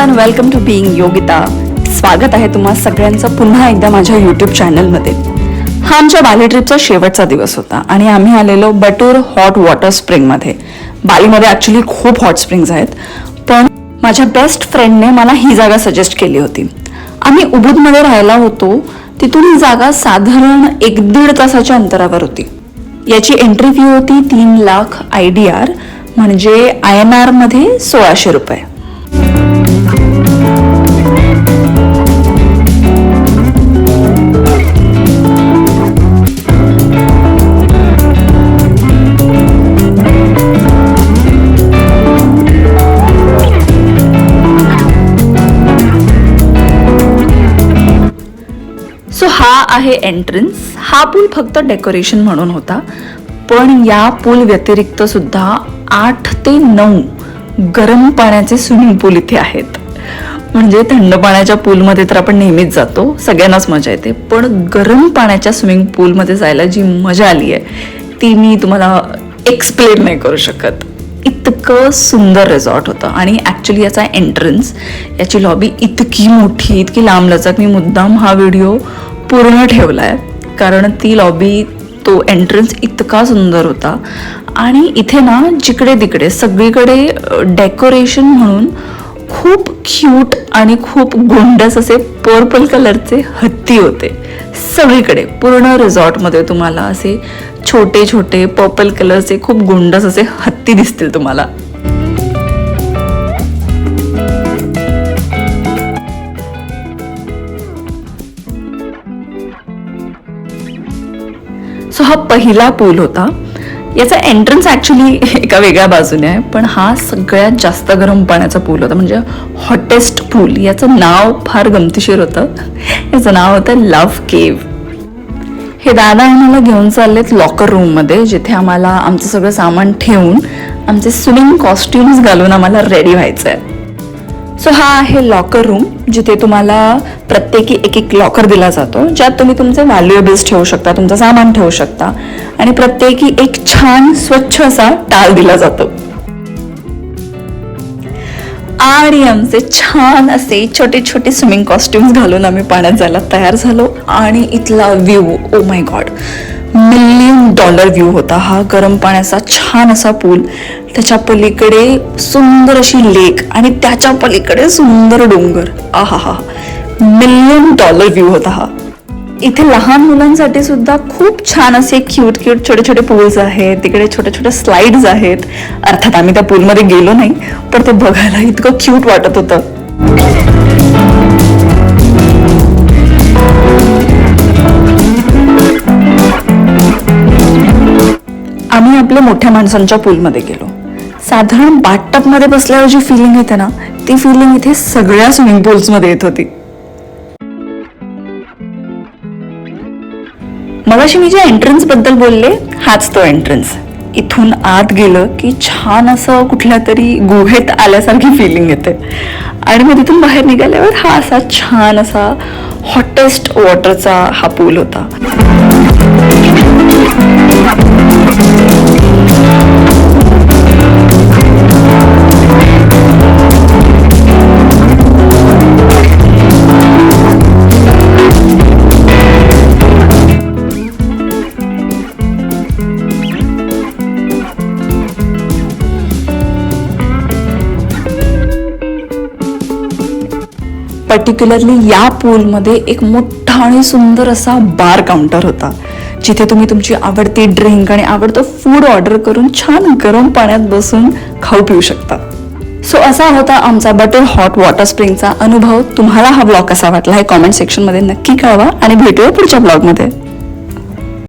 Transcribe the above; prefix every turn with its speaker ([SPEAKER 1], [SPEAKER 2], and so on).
[SPEAKER 1] Everyone, welcome to being Yogita. स्वागत आहे तुम्हा सगळ्यांचं पुन्हा एकदा माझ्या यूट्यूब चॅनलमध्ये. हा आमच्या बाली ट्रिपचा शेवटचा दिवस होता आणि आम्ही आलेलो बटूर हॉट वॉटर स्प्रिंगमध्ये. बालीमध्ये ॲक्च्युली खूप हॉट स्प्रिंग्स आहेत, पण माझ्या बेस्ट फ्रेंडने मला ही जागा सजेस्ट केली होती. आम्ही उबूदमध्ये राहायला होतो, तिथून ही जागा साधारण 1-1.5 तासाच्या अंतरावर होती. याची एंट्री फी होती 3 लाख IDR, म्हणजे INR मध्ये 1600 रुपये. सो हा आहे एंट्रन्स. हा पूल फक्त डेकोरेशन म्हणून होता, पण या पूल व्यतिरिक्त सुद्धा 8 ते 9 गरम पाण्याचे स्विमिंग पूल इथे आहेत. म्हणजे थंड पाण्याच्या पूलमध्ये तर आपण नेहमीच जातो, सगळ्यांनाच मजा येते, पण गरम पाण्याच्या स्विमिंग पूलमध्ये जायला जी मजा आली आहे ती मी तुम्हाला एक्सप्लेन नाही करू शकत. इतकं सुंदर रिसॉर्ट होतं. आणि ॲक्च्युली याचा एंट्रन्स, याची लॉबी इतकी मोठी, इतकी लांबलचक. मी मुद्दाम हा व्हिडिओ पूर्ण ठेवला आहे कारण ती लॉबी, तो एंट्रन्स इतका सुंदर होता. आणि इथे ना जिकडे तिकडे सगळीकडे डेकोरेशन म्हणून खूप क्यूट आणि खूप गोंडस असे पर्पल कलरचे हत्ती होते सगळीकडे. पूर्ण रिसॉर्टमध्ये तुम्हाला असे छोटे छोटे पर्पल कलरचे खूप गोंडस असे हत्ती दिसतील तुम्हाला. सो हा पहिला पूल होता. याचा एंट्रन्स ॲक्च्युली एका वेगळ्या बाजूने आहे, पण हा सगळ्यात जास्त गरम पाण्याचा पूल होता, म्हणजे हॉटेस्ट पूल. याचं नाव फार गमतीशीर होतं. याचं नाव होतं लव्ह केव्ह. हे दादा आम्हाला घेऊन चाललेत लॉकर रूममध्ये, जिथे आम्हाला आमचं सगळं सामान ठेवून आमचे स्विमिंग कॉस्ट्युम्स घालून आम्हाला रेडी व्हायचं आहे. सो हा आहे लॉकर रूम, जिथे तुम्हाला प्रत्येकी एक लॉकर दिला जातो, ज्यात तुम्ही तुमचे व्हॅल्युएबल्स ठेवू शकता, तुमचं सामान ठेवू शकता, आणि प्रत्येकी एक छान स्वच्छ असा टाळ दिला जातो. आणि आमचे छान असे छोटे छोटे स्विमिंग कॉस्ट्युम्स घालून आम्ही पाण्यात जायला तयार झालो. आणि इथला view, oh my God, $1 million view होता. हा गरम पाण्याचा छान असा पूल, त्याच्या पलीकडे सुंदर अशी लेक, आणि त्याच्या पलीकडे सुंदर डोंगर. आहा हा, $1 मिलियन व्ह्यू होता हा. इथे लहान मुलांसाठी सुद्धा खूप छान असे क्यूट छोटे छोटे पूल्स आहेत. तिकडे छोटे छोटे स्लाइड्स आहेत. अर्थात आम्ही त्या पूलमध्ये गेलो नाही, पण ते बघायला इतकं क्यूट वाटत होतं. आम्ही आपल्या मोठ्या माणसांच्या पूलमध्ये गेलो. साधारण बाथटबमध्ये बसल्यावर जी फिलिंग येते ना, ती फिलिंग इथे सगळ्या स्विमिंग पूल्समध्ये येत होती. मगाशी मी ज्या एंट्रन्स बद्दल बोलले, हाच तो एंट्रन्स. इथून आत गेलं की छान असं कुठल्या तरी गुहेत आल्यासारखी फिलिंग येते. आणि मग तिथून बाहेर निघाल्यावर हा असा छान असा हॉटेस्ट वॉटरचा हा पूल होता. पर्टिक्युलरली या पूलमध्ये एक मोठा आणि सुंदर असा बार काउंटर होता, जिथे तुम्ही तुमची आवडती ड्रिंक आणि आवडतं फूड ऑर्डर करून छान गरम पाण्यात बसून खाऊ पिऊ शकता. सो असा होता आमचा बटूर हॉट वॉटर स्प्रिंगचा अनुभव. तुम्हाला हा ब्लॉग कसा वाटला हे कॉमेंट सेक्शनमध्ये नक्की कळवा, आणि भेटूया पुढच्या ब्लॉगमध्ये.